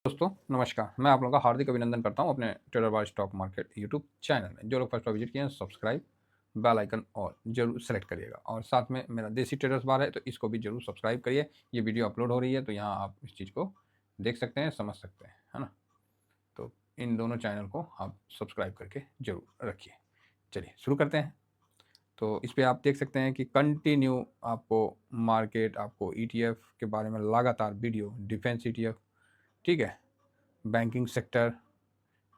दोस्तों नमस्कार, मैं आप लोगों का हार्दिक अभिनंदन करता हूं अपने trader by stock market YouTube channel में। जो लोग फर्स्ट बार विजिट किए हैं सब्सक्राइब, बेल आइकन और जरूर सेलेक्ट करिएगा। और साथ में मेरा देसी ट्रेडर्स बार है तो इसको भी जरूर सब्सक्राइब करिए। ये वीडियो अपलोड हो रही है तो यहाँ आप इस चीज़ को देख सकते हैं, समझ सकते हैं, है ना। तो इन दोनों चैनल को आप सब्सक्राइब करके जरूर रखिए। चलिए शुरू करते हैं। तो इस पर आप देख सकते हैं कि कंटिन्यू आपको मार्केट, आपको ETF के बारे में लगातार वीडियो, डिफेंस ETF, ठीक है, बैंकिंग सेक्टर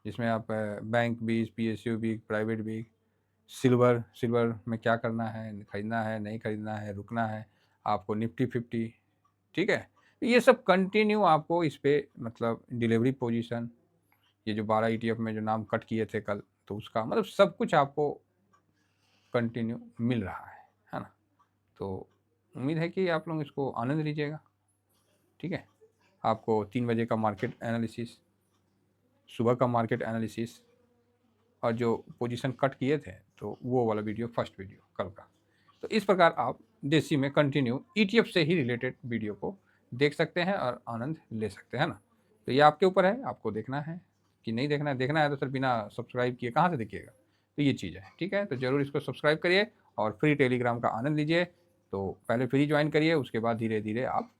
जिसमें आप बैंक भी, PSU भी, प्राइवेट भी, सिल्वर सिल्वर में क्या करना है, खरीदना है नहीं खरीदना है, रुकना है, आपको निफ्टी 50, ठीक है। ये सब कंटिन्यू आपको इस पर मतलब डिलीवरी पोजीशन, ये जो 12 ETF में जो नाम कट किए थे कल, तो उसका मतलब सब कुछ आपको कंटिन्यू मिल रहा है ना। तो उम्मीद है कि आप लोग इसको आनंद लीजिएगा, ठीक है। आपको 3 बजे का मार्केट एनालिसिस, सुबह का मार्केट एनालिसिस और जो पोजीशन कट किए थे तो वो वाला वीडियो, फर्स्ट वीडियो कल का। तो इस प्रकार आप देसी में कंटिन्यू ETF से ही रिलेटेड वीडियो को देख सकते हैं और आनंद ले सकते हैं ना। तो ये आपके ऊपर है, आपको देखना है कि नहीं देखना है। देखना है तो सर बिना सब्सक्राइब किए कहाँ से देखिएगा। तो ये चीज़ है, ठीक है। तो ज़रूर इसको सब्सक्राइब करिए और फ्री टेलीग्राम का आनंद लीजिए। तो पहले फ्री ज्वाइन करिए, उसके बाद धीरे धीरे आप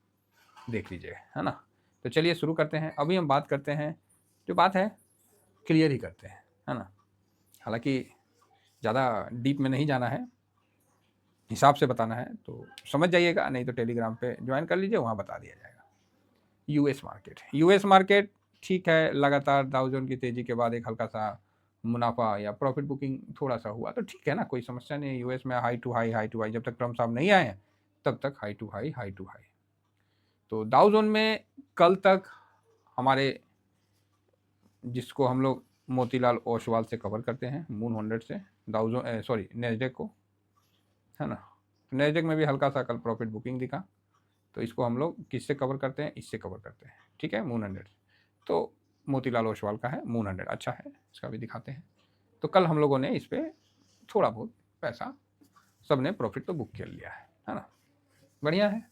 देख लीजिए, है ना। तो चलिए शुरू करते हैं। अभी हम बात करते हैं, जो बात है क्लियर ही करते हैं, है ना। हालांकि ज़्यादा डीप में नहीं जाना है, हिसाब से बताना है तो समझ जाइएगा, नहीं तो टेलीग्राम पे ज्वाइन कर लीजिए, वहाँ बता दिया जाएगा। यूएस मार्केट ठीक है, लगातार डाउ जोन की तेज़ी के बाद एक हल्का सा मुनाफा या प्रॉफिट बुकिंग थोड़ा सा हुआ तो ठीक है ना, कोई समस्या नहीं। यूएस में हाई टू हाई जब तक ट्रम्प साहब नहीं आए हैं तब तक हाई टू हाई। तो डाउ जोन में कल तक हमारे, जिसको हम लोग मोतीलाल ओसवाल से कवर करते हैं, मून 100 से, डाउ जोन सॉरी नेस्डेक को, है ना। नेस्डेक में भी हल्का सा कल प्रॉफिट बुकिंग दिखा, तो इसको हम लोग किससे कवर करते हैं, इससे कवर करते हैं, ठीक है, मून 100। तो मोतीलाल ओसवाल का है मून 100, अच्छा है, इसका भी दिखाते हैं। तो कल हम लोगों ने इस पर थोड़ा बहुत पैसा, सब ने प्रॉफिट तो बुक कर लिया है ना, बढ़िया है।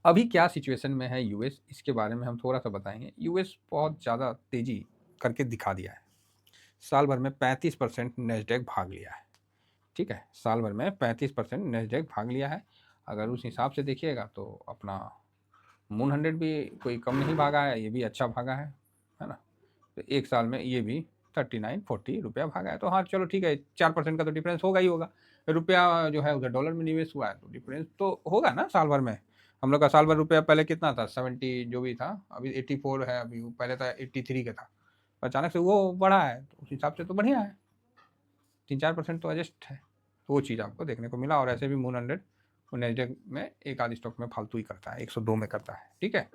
अभी क्या सिचुएशन में है यूएस, इसके बारे में हम थोड़ा सा बताएंगे। यूएस बहुत ज़्यादा तेज़ी करके दिखा दिया है। साल भर में 35% नेस्डेक भाग लिया है, ठीक है। साल भर में 35% नेस्डेक भाग लिया है। अगर उस हिसाब से देखिएगा तो अपना मून 100 भी कोई कम नहीं भागा है, ये भी अच्छा भागा है ना। तो एक साल में ये भी 39-40 रुपया भागा है। तो हाँ चलो ठीक है, 4% का तो डिफरेंस होगा ही होगा। रुपया जो है उधर डॉलर में निवेश हुआ है तो डिफरेंस तो होगा ना साल भर में। हम लोग का साल भर रुपया पहले कितना था, 70 जो भी था, अभी 84 है, अभी पहले था 83 का था। अचानक से वो बढ़ा है तो उस हिसाब से तो बढ़िया है, 3-4% तो एडजस्ट है। तो वो चीज़ आपको देखने को मिला। और ऐसे भी मून 100 नेस्डेक में एक आध स्टॉक में फालतू ही करता है, 102 में करता है, ठीक है।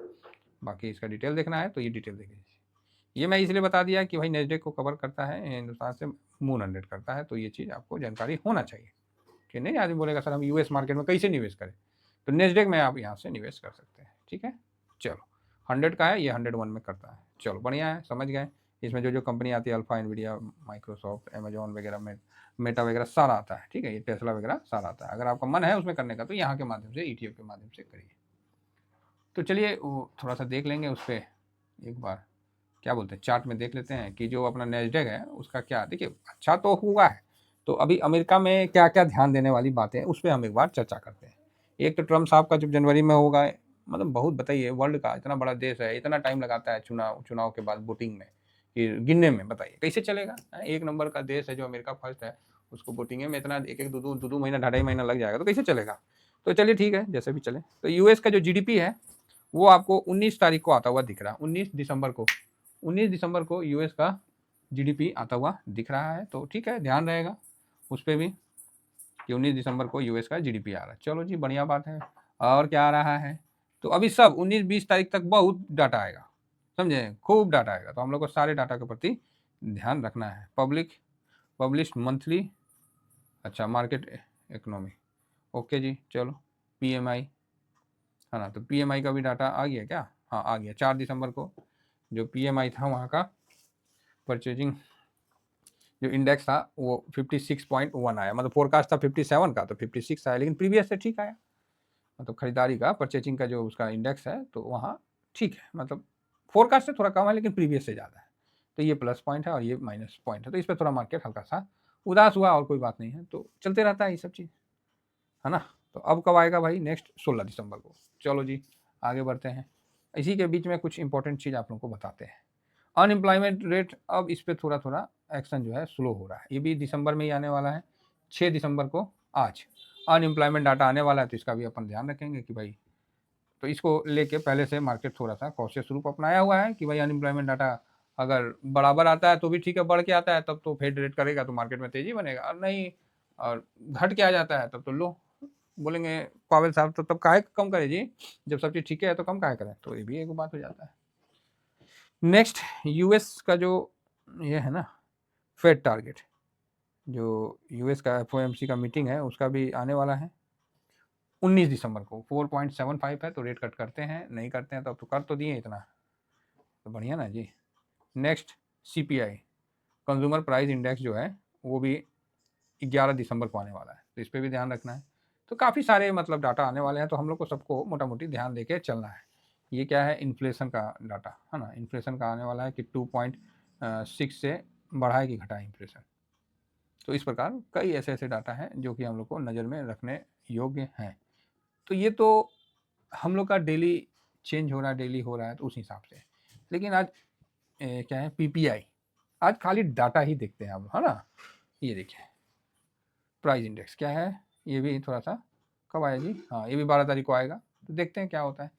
बाकी इसका डिटेल देखना है तो ये डिटेल देख लीजिए। ये मैं इसलिए बता दिया कि भाई नेस्डेक को कवर करता है, हिंदुस्तान से मून 100 करता है, तो ये चीज़ आपको जानकारी होना चाहिए कि नहीं आदमी बोलेगा सर हम यूएस मार्केट में कैसे निवेश करें। तो नेस्डेक में आप यहाँ से निवेश कर सकते हैं, ठीक है। चलो 100 का है, ये 101 में करता है, चलो बढ़िया है, समझ गए। इसमें जो जो कंपनी आती है, अल्फा, एनवीडिया, माइक्रोसॉफ्ट, अमेजोन वगैरह में, मेटा वगैरह सारा आता है, ठीक है। ये टेस्ला वगैरह सारा आता है। अगर आपका मन है उसमें करने का तो यहाँ के माध्यम से, ETF के माध्यम से करिए। तो चलिए वो थोड़ा सा देख लेंगे उस पर एक बार, क्या बोलते हैं, चार्ट में देख लेते हैं कि जो अपना नेस्डेक है उसका क्या, देखिए अच्छा तो हुआ है। तो अभी अमेरिका में क्या क्या ध्यान देने वाली बातें हैं उस पर हम एक बार चर्चा करते हैं। एक तो ट्रम्प साहब का जब जनवरी में होगा, मतलब बहुत, बताइए वर्ल्ड का इतना बड़ा देश है, इतना टाइम लगाता है चुनाव के बाद वोटिंग में, कि गिनने में, बताइए कैसे चलेगा। एक नंबर का देश है जो अमेरिका फर्स्ट है, उसको वोटिंग में इतना एक दो महीना, 2.5 महीना लग जाएगा, तो कैसे चलेगा। तो चलिए ठीक है, जैसे भी चले। तो यूएस का जो GDP है वो आपको 19 तारीख को आता हुआ दिख रहा है, 19 दिसंबर को यूएस का GDP आता हुआ दिख रहा है। तो ठीक है, ध्यान रहेगा उस पर भी कि 19 दिसंबर को यूएस का GDP आ रहा है। चलो जी बढ़िया बात है। और क्या आ रहा है, तो अभी सब 19-20 तारीख तक बहुत डाटा आएगा, समझे, खूब डाटा आएगा। तो हम लोग को सारे डाटा के प्रति ध्यान रखना है। पब्लिश्ड मंथली, अच्छा मार्केट इकोनॉमी, ओके जी चलो। PMI है ना, तो PMI का भी डाटा आ गया क्या, हाँ आ गया। 4 दिसंबर को जो PMI था वहाँ का परचेजिंग जो इंडेक्स था वो 56.1 आया, मतलब फोरकास्ट था 57 का, तो 56 आया, लेकिन प्रीवियस से ठीक आया। मतलब खरीदारी का, परचेजिंग का जो उसका इंडेक्स है तो वहाँ ठीक है, मतलब फोरकास्ट से थोड़ा कम है लेकिन प्रीवियस से ज़्यादा है, तो ये प्लस पॉइंट है और ये माइनस पॉइंट है। तो इस पर थोड़ा मार्केट हल्का सा उदास हुआ और कोई बात नहीं है, तो चलते रहता है ये सब चीज़, है ना। तो अब कब आएगा भाई? नेक्स्ट 16 दिसंबर को। चलो जी आगे बढ़ते हैं। इसी के बीच में कुछ इंपॉर्टेंट चीज़ आप लोगों को बताते हैं। अनएम्प्लॉयमेंट रेट, अब इस पर थोड़ा थोड़ा एक्शन जो है स्लो हो रहा है, ये भी दिसंबर में ही आने वाला है, 6 दिसंबर को आज अनएम्प्लॉयमेंट डाटा आने वाला है, तो इसका भी अपन ध्यान रखेंगे कि भाई, तो इसको लेके पहले से मार्केट थोड़ा सा कॉशियस रूप अपनाया हुआ है कि भाई अनएम्प्लॉयमेंट डाटा अगर बराबर आता है तो भी ठीक है, बढ़ के आता है तब तो फेड रेट करेगा तो मार्केट में तेजी बनेगा, और नहीं और घट के आ जाता है तब तो लो बोलेंगे पावेल साहब तो तब काहे कम करे जी, जब सब चीज़ ठीक है तो कम काहे करें, तो ये भी एक बात हो जाता है। नेक्स्ट यूएस का जो ये है ना फेड टारगेट, जो यूएस का एफओएमसी का मीटिंग है उसका भी आने वाला है 19 दिसंबर को। 4.75 है, तो रेट कट करते हैं, नहीं करते हैं तो अब तो कर तो दिए इतना, तो बढ़िया ना जी। Next CPI consumer price index जो है वो भी 11 दिसंबर को आने वाला है, तो इस पर भी ध्यान रखना है। तो काफ़ी सारे मतलब डाटा आने वाले हैं, तो हम लोग को सबको मोटा मोटी ध्यान देके चलना है। ये क्या है? इन्फ्लेशन का डाटा है ना, इन्फ्लेशन का आने वाला है कि 2.6 से बढ़ाए कि घटाए इन्फ्लेशन। तो इस प्रकार कई ऐसे ऐसे डाटा हैं जो कि हम लोग को नज़र में रखने योग्य हैं। तो ये तो हम लोग का डेली चेंज हो रहा है, डेली हो रहा है, तो उस हिसाब से। लेकिन आज क्या है पीपीआई, आज खाली डाटा ही देखते हैं हम, है ना। ये देखिए प्राइस इंडेक्स क्या है, ये भी थोड़ा सा कब आया जी? हाँ, ये भी 12 तारीख को आएगा, तो देखते हैं क्या होता है।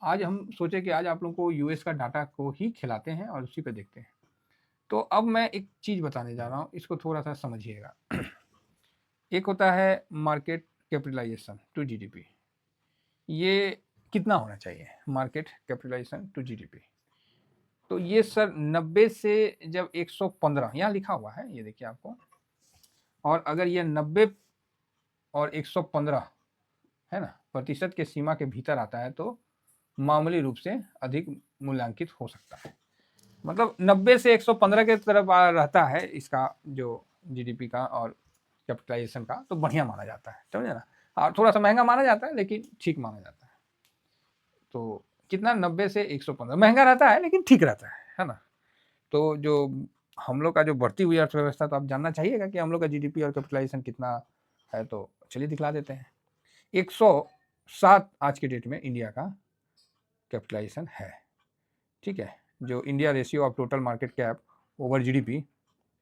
आज हम सोचे कि आज आप लोगों को यूएस का डाटा को ही खिलाते हैं और उसी पे देखते हैं। तो अब मैं एक चीज़ बताने जा रहा हूँ, इसको थोड़ा सा समझिएगा। एक होता है मार्केट कैपिटलाइजेशन टू जीडीपी, ये कितना होना चाहिए मार्केट कैपिटलाइजेशन टू जीडीपी? तो ये सर 90 से जब 115 यहाँ लिखा हुआ है, ये देखिए आपको, और अगर ये 90 और 115 है ना प्रतिशत के सीमा के भीतर आता है तो मामूली रूप से अधिक मूल्यांकित हो सकता है। मतलब 90 से 115 के तरफ रहता है इसका जो जीडीपी का और कैपिटलाइजेशन का, तो बढ़िया माना जाता है, समझे ना। और थोड़ा सा महंगा माना जाता है लेकिन ठीक माना जाता है। तो कितना? 90 से 115, महंगा रहता है लेकिन ठीक रहता है ना। तो जो हम लोग का जो बढ़ती हुई अर्थव्यवस्था, तो आप जानना चाहिएगा कि हम लोग का जीडीपी और कैपिटलाइजेशन कितना है, तो चलिए दिखला देते हैं। 107 आज के डेट में इंडिया का कैपिटलाइजेशन है, ठीक है। जो India ratio of total market cap over GDP,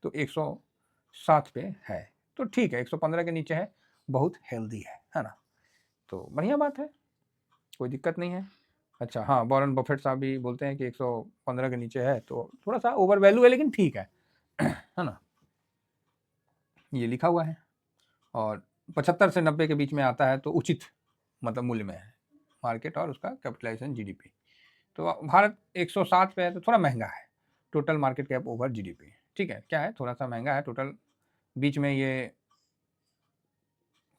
तो 107 पे है, तो ठीक है। 115 के नीचे है, बहुत हेल्दी है ना, तो बढ़िया बात है, कोई दिक्कत नहीं है। अच्छा हाँ, वॉरेन बफेट साहब भी बोलते हैं कि 115 के नीचे है तो थोड़ा सा ओवर वैल्यू है लेकिन ठीक है है ना, ये लिखा हुआ है। और 75 से 90 के बीच में आता है तो उचित मतलब मूल्य में है मार्केट और उसका कैपिटलाइजेशन जीडीपी। तो भारत 107 पे है तो थोड़ा महंगा है, total market cap over GDP, ठीक है। क्या है? थोड़ा सा महंगा है टोटल। बीच में ये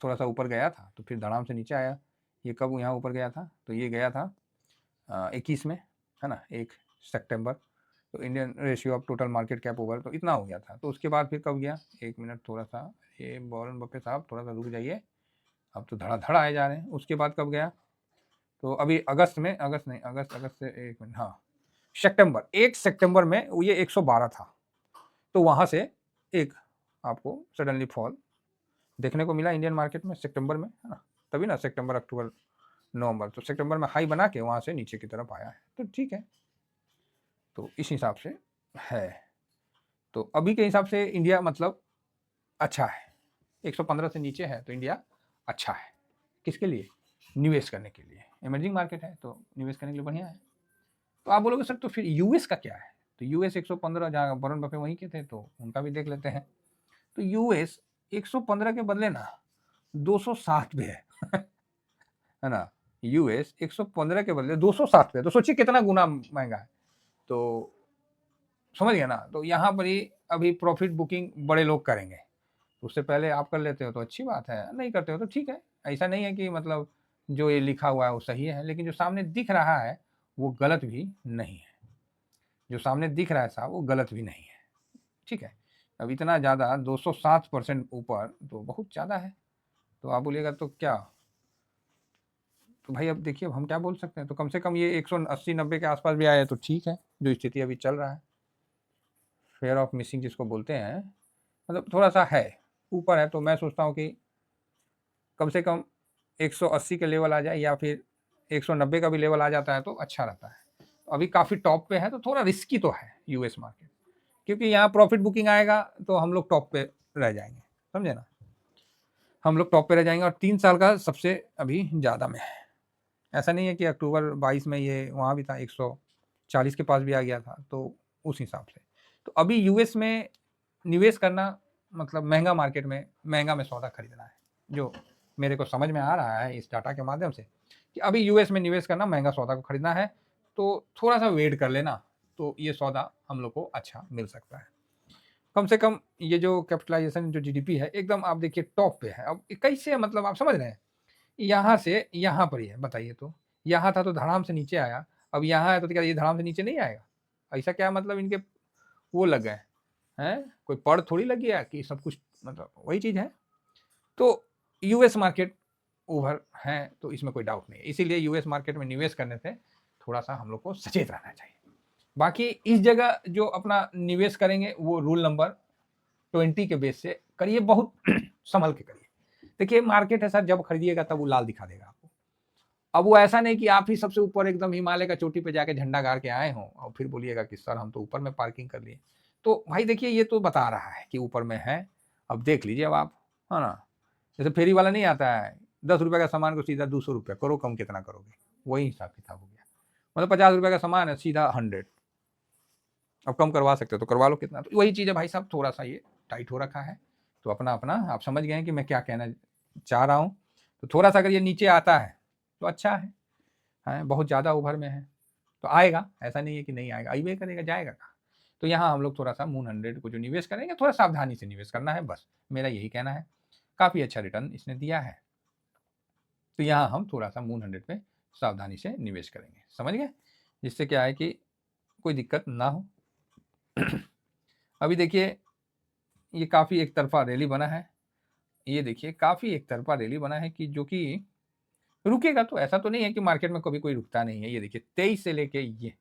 थोड़ा सा ऊपर गया था तो फिर धड़ाम से नीचे आया। ये कब यहाँ ऊपर गया था? तो ये गया था 21 में, है ना, 1 सितंबर। तो Indian ratio of total market cap over तो इतना हो गया था। तो उसके बाद फिर कब गया? एक मिनट, थोड़ा सा ये वॉरेन बफेट साहब थोड़ा सा रुक जाइए, अब तो धड़ाधड़ आए जा रहे हैं। उसके बाद कब गया? तो अभी अगस्त में, अगस्त से एक मिनट, हाँ सितंबर, 1 सितंबर में ये 112 था। तो वहाँ से एक आपको सडनली फॉल देखने को मिला इंडियन मार्केट में सितंबर में, है ना। तभी ना सितंबर, अक्टूबर, नवंबर, तो सितंबर में हाई बना के वहाँ से नीचे की तरफ आया है, तो ठीक है। तो इस हिसाब से है। तो अभी के हिसाब से इंडिया मतलब अच्छा है, 115 से नीचे है तो इंडिया अच्छा है। किसके लिए? निवेश करने के लिए, इमर्जिंग मार्केट है तो निवेश करने के लिए बढ़िया है। तो आप बोलोगे सर तो फिर यूएस का क्या है? तो यूएस 115, जहाँ वॉरेन बफेट वहीं के थे, तो उनका भी देख लेते हैं। तो यूएस 115 के बदले ना 260 पे है ना। यूएस 115 के बदले 260 पे, तो सोचिए कितना गुना महंगा है। तो समझ गया ना। तो यहाँ पर ही अभी प्रॉफिट बुकिंग बड़े लोग करेंगे, उससे पहले आप कर लेते हो तो अच्छी बात है, नहीं करते हो तो ठीक है। ऐसा नहीं है कि मतलब जो ये लिखा हुआ है वो सही है, लेकिन जो सामने दिख रहा है वो गलत भी नहीं है। जो सामने दिख रहा है साहब वो गलत भी नहीं है, ठीक है। अब इतना ज़्यादा 207% ऊपर तो बहुत ज़्यादा है। तो आप बोलिएगा तो क्या, तो भाई अब देखिए अब हम क्या बोल सकते हैं। तो कम से कम ये 180-90 के आसपास भी आए तो ठीक है। जो स्थिति अभी चल रहा है, फेयर ऑफ मिसिंग जिसको बोलते हैं, मतलब थोड़ा सा है ऊपर है, तो मैं सोचता हूँ कि कम से कम 180 के लेवल आ जाए या फिर 190 का भी लेवल आ जाता है तो अच्छा रहता है। अभी काफ़ी टॉप पे है, तो थोड़ा रिस्की तो है यूएस मार्केट, क्योंकि यहाँ प्रॉफिट बुकिंग आएगा तो हम लोग टॉप पे रह जाएंगे, समझे ना, हम लोग टॉप पे रह जाएंगे। और 3 साल का सबसे अभी ज़्यादा में है, ऐसा नहीं है कि अक्टूबर 22 में ये वहाँ भी था 140 के पास भी आ गया था, तो उस हिसाब से तो अभी यूएस में निवेश करना मतलब महंगा मार्केट में महंगा में सौदा खरीदना है, जो मेरे को समझ में आ रहा है इस डाटा के माध्यम से कि अभी यूएस में निवेश करना महंगा सौदा को खरीदना है, तो थोड़ा सा वेट कर लेना, तो ये सौदा हम लोग को अच्छा मिल सकता है। कम से कम ये जो कैपिटलाइजेशन जो जीडीपी है एकदम आप देखिए टॉप पे है। अब कैसे मतलब आप समझ रहे हैं, यहाँ से यहाँ पर ही है, बताइए तो यहाँ था तो धड़ाम से नीचे आया, अब यहाँ है तो क्या ये धड़ाम से नीचे नहीं आएगा? ऐसा क्या मतलब इनके वो लग गए हैं, कोई पड़ थोड़ी लग गया कि सब कुछ मतलब वही चीज़ है। तो यूएस मार्केट ओवर है, तो इसमें कोई डाउट नहीं है, इसीलिए यूएस मार्केट में निवेश करने से थोड़ा सा हम लोग को सचेत रहना चाहिए। बाकी इस जगह जो अपना निवेश करेंगे वो रूल नंबर 20 के बेस से करिए, बहुत संभल के करिए। देखिए मार्केट है सर, जब खरीदिएगा तब वो लाल दिखा देगा आपको। अब वो ऐसा नहीं कि आप ही सबसे ऊपर एकदम हिमालय का चोटी पे जाके झंडा गाड़ के आए हों और फिर बोलिएगा कि सर हम तो ऊपर में पार्किंग कर लिए। तो भाई देखिए ये तो बता रहा है कि ऊपर में है, अब देख लीजिए अब आप, है ना। जैसे फेरी वाला नहीं आता है, 10 रुपये का सामान को सीधा 200 रुपये करो, कम कितना करोगे, वही हिसाब किताब हो गया। मतलब 50 रुपये का सामान है सीधा 100, अब कम करवा सकते हो तो करवा लो, कितना, तो वही चीज़ है भाई साहब, थोड़ा सा ये टाइट हो रखा है। तो अपना अपना आप समझ गए हैं कि मैं क्या कहना चाह रहा हूँ। तो थोड़ा सा अगर ये नीचे आता है तो अच्छा है, बहुत ज़्यादा ओवर में है तो आएगा, ऐसा नहीं है कि नहीं आएगा, आइए करेगा, जाएगा कहाँ। तो यहाँ हम लोग थोड़ा सा मून 100 को जो निवेश करेंगे थोड़ा सावधानी से निवेश करना है, बस मेरा यही कहना है। काफ़ी अच्छा रिटर्न इसने दिया है, तो यहाँ हम थोड़ा सा मून 100 पे सावधानी से निवेश करेंगे, समझ गए, जिससे क्या है कि कोई दिक्कत ना हो। अभी देखिए ये काफ़ी एक तरफा रैली बना है, ये देखिए काफ़ी एक तरफा रैली बना है कि जो कि रुकेगा, तो ऐसा तो नहीं है कि मार्केट में कभी कोई रुकता नहीं है। ये देखिए 23 से लेके ये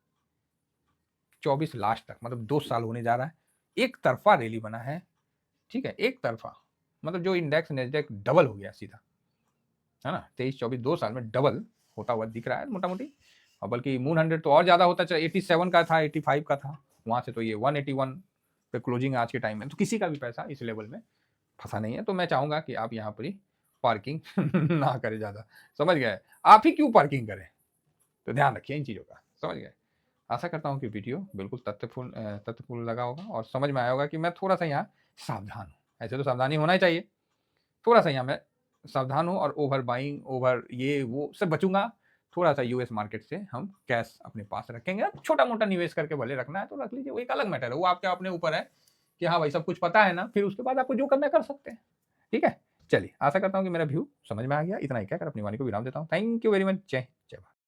24 लास्ट तक, मतलब 2 साल होने जा रहा है, एक तरफा रैली बना है, ठीक है, एक तरफा, मतलब जो इंडेक्स नेस्डेक डबल हो गया सीधा, है ना, 23-24 2 साल में डबल होता हुआ दिख रहा है मोटा मोटी। और बल्कि मून 100 तो और ज़्यादा होता चला, 87 का था, 85 का था, वहाँ से तो ये 181 पे क्लोजिंग आज के टाइम में, तो किसी का भी पैसा इस लेवल में फंसा नहीं है। तो मैं चाहूँगा कि आप यहाँ पर ही पार्किंग ना करें ज़्यादा, समझ गए, आप ही क्यों पार्किंग करें, तो ध्यान रखिए इन चीज़ों का, समझ गए। आशा करता हूँ कि वीडियो बिल्कुल तथ्यपूर्ण लगा होगा और समझ में आया होगा कि मैं थोड़ा सा यहाँ सावधान हूँ, ऐसे तो सावधानी होना ही चाहिए, थोड़ा सा यहाँ मैं सावधान हूँ और ओवर बाइंग ओवर ये वो से बचूंगा। थोड़ा सा यूएस मार्केट से हम कैश अपने पास रखेंगे, छोटा मोटा निवेश करके भले रखना है तो रख लीजिए, वो एक अलग मैटर है, वो आपके अपने ऊपर है कि हाँ भाई सब कुछ पता है ना, फिर उसके बाद आपको जो करना है कर सकते हैं, ठीक है। चलिए आशा करता हूँ कि मेरा व्यू समझ में आ गया, इतना ही कहकर अपनी वाणी को विराम देता हूँ। थैंक यू वेरी मच, जय जय भारत।